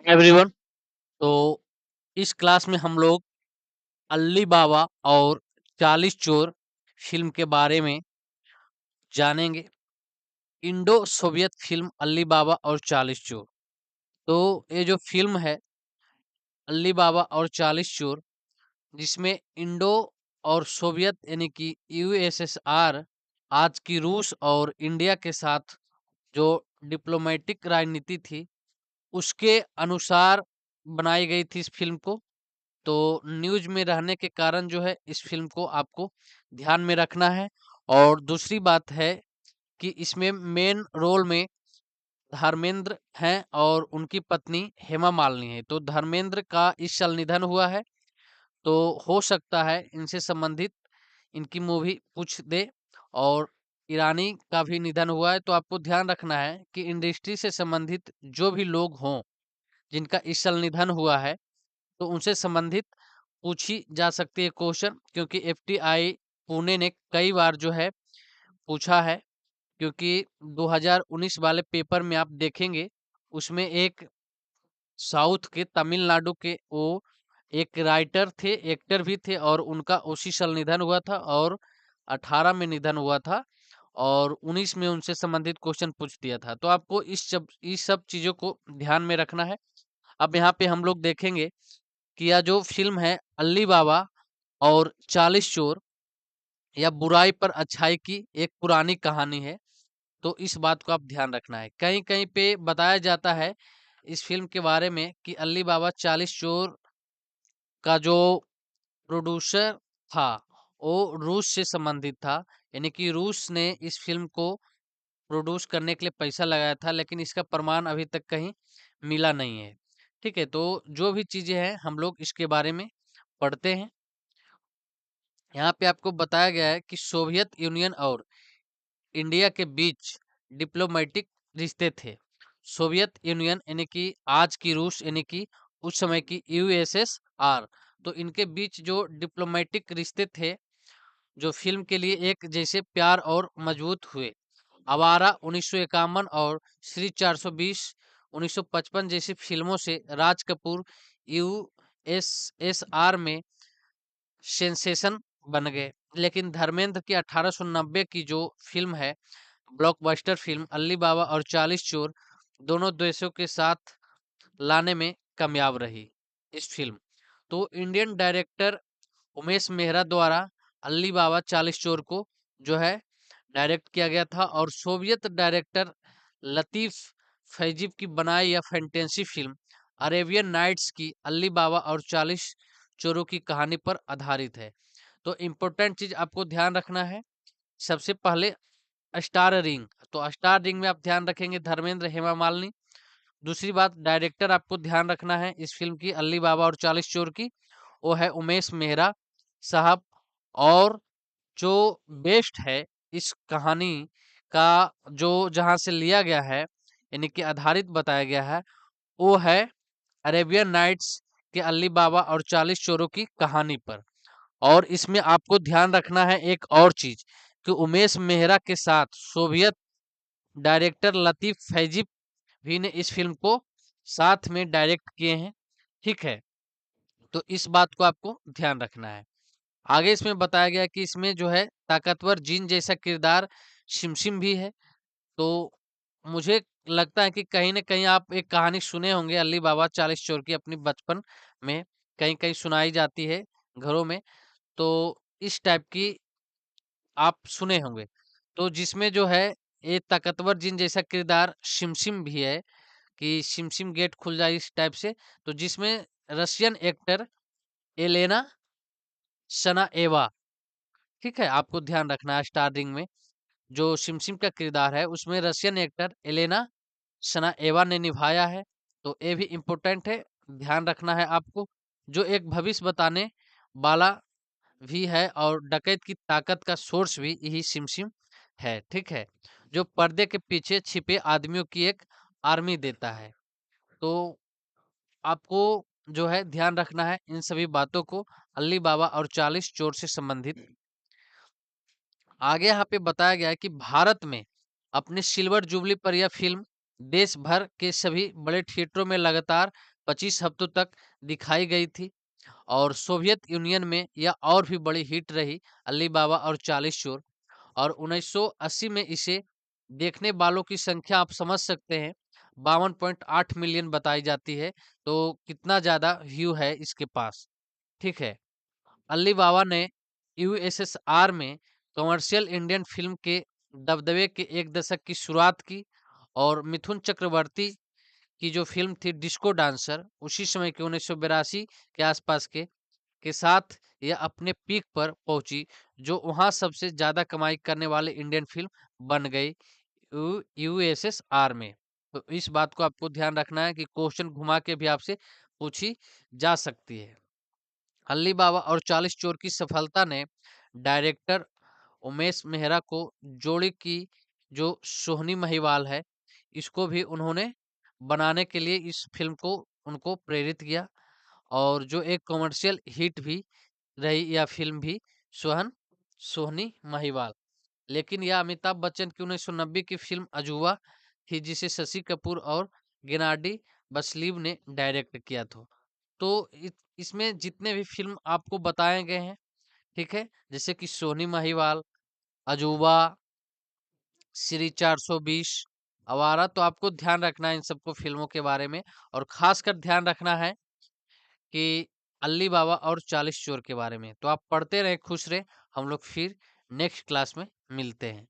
Everyone. तो इस class में हम लोग अल्ली बाबा और 40 चोर फिल्म के बारे में जानेंगे। इंडो सोवियत फिल्म अल्ली बाबा और 40 चोर। तो ये जो फिल्म है अल्ली बाबा और 40 चोर, जिसमें इंडो और सोवियत यानी कि यूएसएसआर, आज की रूस और इंडिया के साथ जो डिप्लोमेटिक राजनीति थी उसके अनुसार बनाई गई थी इस फिल्म को। तो न्यूज में रहने के कारण जो है इस फिल्म को आपको ध्यान में रखना है। और दूसरी बात है कि इसमें मेन रोल में धर्मेंद्र हैं और उनकी पत्नी हेमा मालिनी है। तो धर्मेंद्र का इस साल निधन हुआ है, तो हो सकता है इनसे संबंधित इनकी मूवी पूछ दे। और ईरानी का भी निधन हुआ है, तो आपको ध्यान रखना है कि इंडस्ट्री से संबंधित जो भी लोग हों जिनका इस साल निधन हुआ है, तो उनसे संबंधित पूछी जा सकती है क्वेश्चन, क्योंकि एफटीआई पुणे ने कई बार जो है पूछा है। क्योंकि 2019 वाले पेपर में आप देखेंगे, उसमें एक साउथ के तमिलनाडु के वो एक राइटर थे, एक्टर भी थे, और उनका उसी साल निधन हुआ था और 18 में निधन हुआ था और 19 में उनसे संबंधित क्वेश्चन पूछ दिया था। तो आपको इस सब चीजों को ध्यान में रखना है। अब यहाँ पे हम लोग देखेंगे कि यह जो फिल्म है अल्ली बाबा और 40 चोर, या बुराई पर अच्छाई की एक पुरानी कहानी है। तो इस बात को आप ध्यान रखना है। कहीं कहीं पे बताया जाता है इस फिल्म के बारे में कि अल्ली बाबा 40 चोर का जो प्रोड्यूसर था वो रूस से संबंधित था, यानी कि रूस ने इस फिल्म को प्रोड्यूस करने के लिए पैसा लगाया था, लेकिन इसका प्रमाण अभी तक कहीं मिला नहीं है। ठीक है, तो जो भी चीजें हैं हम लोग इसके बारे में पढ़ते हैं। यहाँ पे आपको बताया गया है कि सोवियत यूनियन और इंडिया के बीच डिप्लोमेटिक रिश्ते थे। सोवियत यूनियन यानी कि आज की रूस, यानी कि उस समय की यूएसएसआर, तो इनके बीच जो डिप्लोमेटिक रिश्ते थे, जो फिल्म के लिए एक जैसे प्यार और मजबूत हुए। आवारा 1951 और श्री 420 1955 जैसी फिल्मों से राज कपूर यूएसएसआर में सेंसेशन बन गए। लेकिन धर्मेंद्र की 1890 की जो फिल्म है, ब्लॉकबस्टर फिल्म अल्ली बाबा और 40 चोर, दोनों देशों के साथ लाने में कामयाब रही इस फिल्म। तो इंडियन डायरेक्टर उमेश मेहरा द्वारा अल्ली बाबा 40 चोर को जो है डायरेक्ट किया गया था, और सोवियत डायरेक्टर लतीफ फैजिब की बनाई यह फैंटेसी फिल्म अरेबियन नाइट्स की अल्ली बाबा और 40 चोरों की कहानी पर आधारित है। तो इम्पोर्टेंट चीज आपको ध्यान रखना है। सबसे पहले स्टार रिंग, तो स्टार रिंग में आप ध्यान रखेंगे धर्मेंद्र, हेमा मालिनी। दूसरी बात, डायरेक्टर आपको ध्यान रखना है इस फिल्म की अल्ली बाबा और 40 चोर की, वो है उमेश मेहरा साहब। और जो बेस्ट है इस कहानी का, जो जहां से लिया गया है यानी कि आधारित बताया गया है, वो है अरेबियन नाइट्स के अल्ली बाबा और 40 चोरों की कहानी पर। और इसमें आपको ध्यान रखना है एक और चीज, कि उमेश मेहरा के साथ सोवियत डायरेक्टर लतीफ फैजिब भी ने इस फिल्म को साथ में डायरेक्ट किए हैं। ठीक है, तो इस बात को आपको ध्यान रखना है। आगे इसमें बताया गया कि इसमें जो है ताकतवर जीन जैसा किरदार सिमसिम भी है। तो मुझे लगता है कि कहीं ना कहीं आप एक कहानी सुने होंगे अली बाबा 40 चोर की, अपनी बचपन में कहीं कहीं सुनाई जाती है घरों में। तो इस टाइप की आप सुने होंगे। तो जिसमें जो है ये ताकतवर जिन जैसा किरदार सिमसिम भी है, कि सिमसिम गेट खुल जाए इस टाइप से। तो जिसमें रशियन एक्टर एलेना सनाएवा, ठीक है, आपको ध्यान रखना है स्टाररिंग में जो सिमसिम का किरदार है उसमें रशियन एक्टर एलेना सनाएवा ने निभाया है। तो ये भी इम्पोर्टेंट है, ध्यान रखना है आपको। जो एक भविष्य बताने वाला भी है और डकैत की ताकत का सोर्स भी यही सिमसिम है। ठीक है, जो पर्दे के पीछे छिपे आदमियों की एक आर्मी देता है। तो आपको जो है ध्यान रखना है इन सभी बातों को, अल्ली बाबा और 40 चोर से संबंधित। आगे यहाँ पे बताया गया है कि भारत में अपने सिल्वर जुबली पर यह फिल्म देश भर के सभी बड़े थिएटरों में लगातार 25 हफ्तों तक दिखाई गई थी और सोवियत यूनियन में यह और भी बड़ी हिट रही, अली बाबा और 40 चोर। और 1980 में इसे देखने वालों की संख्या आप समझ सकते हैं, 52.8 मिलियन बताई जाती है। तो कितना ज़्यादा व्यू है इसके पास, ठीक है। अली बाबा ने यूएसएसआर में कमर्शियल इंडियन फिल्म के दबदबे के एक दशक की शुरुआत की और मिथुन चक्रवर्ती की जो फिल्म थी डिस्को डांसर, उसी समय के 1982 के आसपास के साथ यह अपने पीक पर पहुंची, जो वहां सबसे ज्यादा कमाई करने वाले इंडियन फिल्म बन गई यूएसएसआर में। तो इस बात को आपको ध्यान रखना है कि क्वेश्चन घुमा के भी आपसे पूछी जा सकती है। अली बाबा और 40 चोर की सफलता ने डायरेक्टर उमेश मेहरा को जोड़ी की जो सोहनी महिवाल है, इसको भी उन्होंने बनाने के लिए इस फिल्म को उनको प्रेरित किया और जो एक कमर्शियल हिट भी रही यह फिल्म भी सोहन सोहनी महिवाल। लेकिन यह अमिताभ बच्चन की 1990 की फिल्म अजूबा थी, जिसे शशि कपूर और गेनाडी बसलीब ने डायरेक्ट किया था। तो इसमें जितने भी फिल्म आपको बताए गए हैं, ठीक है, जैसे कि सोनी महिवाल, अजूबा, श्री 420, आवारा, तो आपको ध्यान रखना है इन सबको फिल्मों के बारे में। और खासकर ध्यान रखना है कि अल्ली बाबा और 40 चोर के बारे में। तो आप पढ़ते रहे, खुश रहे। हम लोग फिर नेक्स्ट क्लास में मिलते हैं।